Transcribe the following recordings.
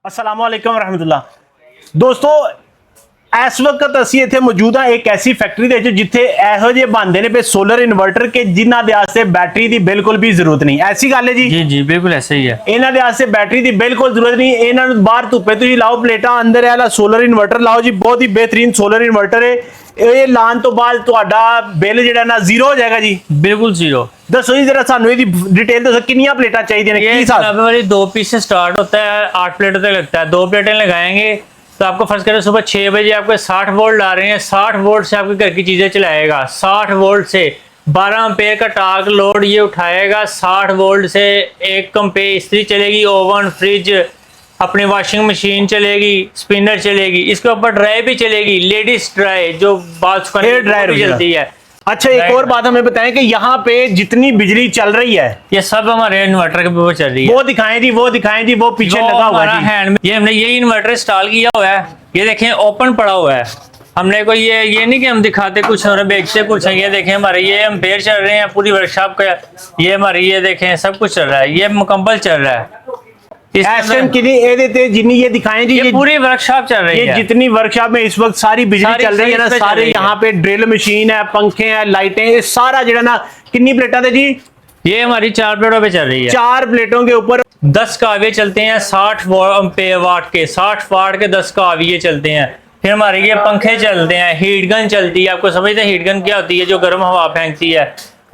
अस्सलाम वालेकुम रहमतुल्लाह। दोस्तों इस वक्त ਅਸੀਂ ਇੱਥੇ ਮੌਜੂਦ ਹਾਂ ਇੱਕ ਐਸੀ ਫੈਕਟਰੀ ਦੇ ਵਿੱਚ ਜਿੱਥੇ ਇਹੋ ਜਿਹੇ ਬਣਦੇ ਨੇ ਪਏ ਸੋਲਰ ਇਨਵਰਟਰ ਕੇ ਜਿਨ੍ਹਾਂ ਦੇ ਵਾਸਤੇ ਬੈਟਰੀ ਦੀ ਬਿਲਕੁਲ ਵੀ ਜ਼ਰੂਰਤ ਨਹੀਂ। ਐਸੀ ਗੱਲ ਹੈ ਜੀ? जी जी बिल्कुल ऐसा ही है। ਇਹਨਾਂ ਦੇ ਵਾਸਤੇ ਬੈਟਰੀ ਦੀ ਬਿਲਕੁਲ ਜ਼ਰੂਰਤ ਨਹੀਂ। ਇਹਨਾਂ ਨੂੰ ਬਾਹਰ ਧੁੱਪੇ ਤੁਸੀਂ ਲਾਓ ਪਲੇਟਾਂ ਅੰਦਰ ਇਹ ਵਾਲਾ ਸੋਲਰ ਇਨਵਰਟਰ ਲਾਓ ਜੀ, ਬਹੁਤ ਹੀ ਬਿਹਤਰੀਨ ਸੋਲਰ ਇਨਵਰਟਰ ਹੈ। ਇਹ ਲਾਉਣ ਤੋਂ ਬਾਅਦ ਤੁਹਾਡਾ ਬਿੱਲ ਜਿਹੜਾ ਨਾ ਜ਼ੀਰੋ ਹੋ ਜਾਏਗਾ ਜੀ। बिल्कुल जीरो। ਦੱਸੋ ਜੀ जरा ਸਾਨੂੰ ਇਹਦੀ डिटेल ਦੱਸੋ कितनी प्लेटा चाहिए ने? ये जनाबे वाली 2 पीस से स्टार्ट होता है, 8 प्लेटों तक लगता है। 2 प्लेटें लगाएंगे तो आपको फर्ज करें सुबह 6 बजे आपको 60 वोल्ट आ रहे हैं, 60 वोल्ट से आपके घर की चीज़ें चलाएगा। 60 वोल्ट से 12 एम्पेयर का टार्क लोड ये उठाएगा। 60 वोल्ट से 1 एम्पेयर इस्त्री चलेगी, ओवन, फ्रिज, अपनी वॉशिंग मशीन चलेगी, स्पिनर चलेगी, इसके ऊपर ड्राई भी चलेगी, लेडीज ड्राई जो बाल हेयर ड्रायर भी चलती है। अच्छा एक और बात हमें बताएं कि यहाँ पे जितनी बिजली चल रही है ये सब हमारे इन्वर्टर के ऊपर चल रही है। वो दिखाएं जी, वो दिखाएं जी, वो पीछे लगा हुआ है हैंड में। ये हमने यही इन्वर्टर इंस्टॉल किया हुआ है, ये देखें ओपन पड़ा हुआ है। हमने कोई ये नहीं कि हम दिखाते कुछ और बेचते कुछ है। ये देखें हमारे ये एम्पेयर चल रहे हैं, पूरी वर्कशॉप का ये हमारी ये देखें सब कुछ चल रहा है, ये मुकम्मल चल रहा है। ये दिखाएं जी, ये पूरी वर्कशॉप चल रही है। जितनी वर्कशॉप में इस वक्त सारी बिजली चल रही है ना, सारे यहाँ पे ड्रिल मशीन है, पंखे हैं, लाइटें, ये सारा जो है ना कितनी प्लेटा थे जी? ये हमारी 4 प्लेटों पे चल रही है। 4 प्लेटों के ऊपर 10 काविये चलते हैं 60 वाट के, 60 वाट के 10 काविये चलते हैं। फिर हमारे ये पंखे चलते हैं, हीट गन चलती है। आपको समझते हैं हीट गन क्या होती है? जो गर्म हवा फेंकती है।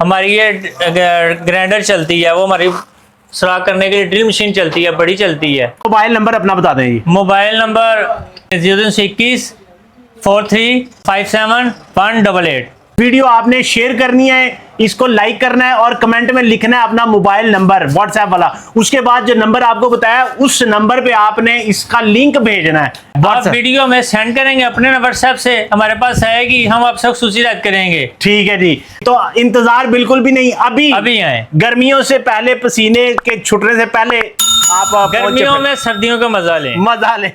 हमारी ये ग्राइंडर चलती है, वो हमारी सुराख करने के लिए ड्रिल मशीन चलती है, बड़ी चलती है। मोबाइल नंबर अपना बता दें जी। Mobile number 021 4357 188। वीडियो आपने शेयर करनी है, इसको लाइक करना है और कमेंट में लिखना है अपना मोबाइल नंबर व्हाट्सएप वाला। उसके बाद जो नंबर आपको बताया उस नंबर पे आपने इसका लिंक भेजना है। आप वीडियो में सेंड करेंगे अपने व्हाट्सएप से, हमारे पास आएगी, हम आपसे खुसूसी रद्द करेंगे। ठीक है जी। तो इंतजार बिल्कुल भी नहीं, अभी आए। गर्मियों से पहले, पसीने के छूटने से पहले आप गर्मियों में सर्दियों का मजा लें।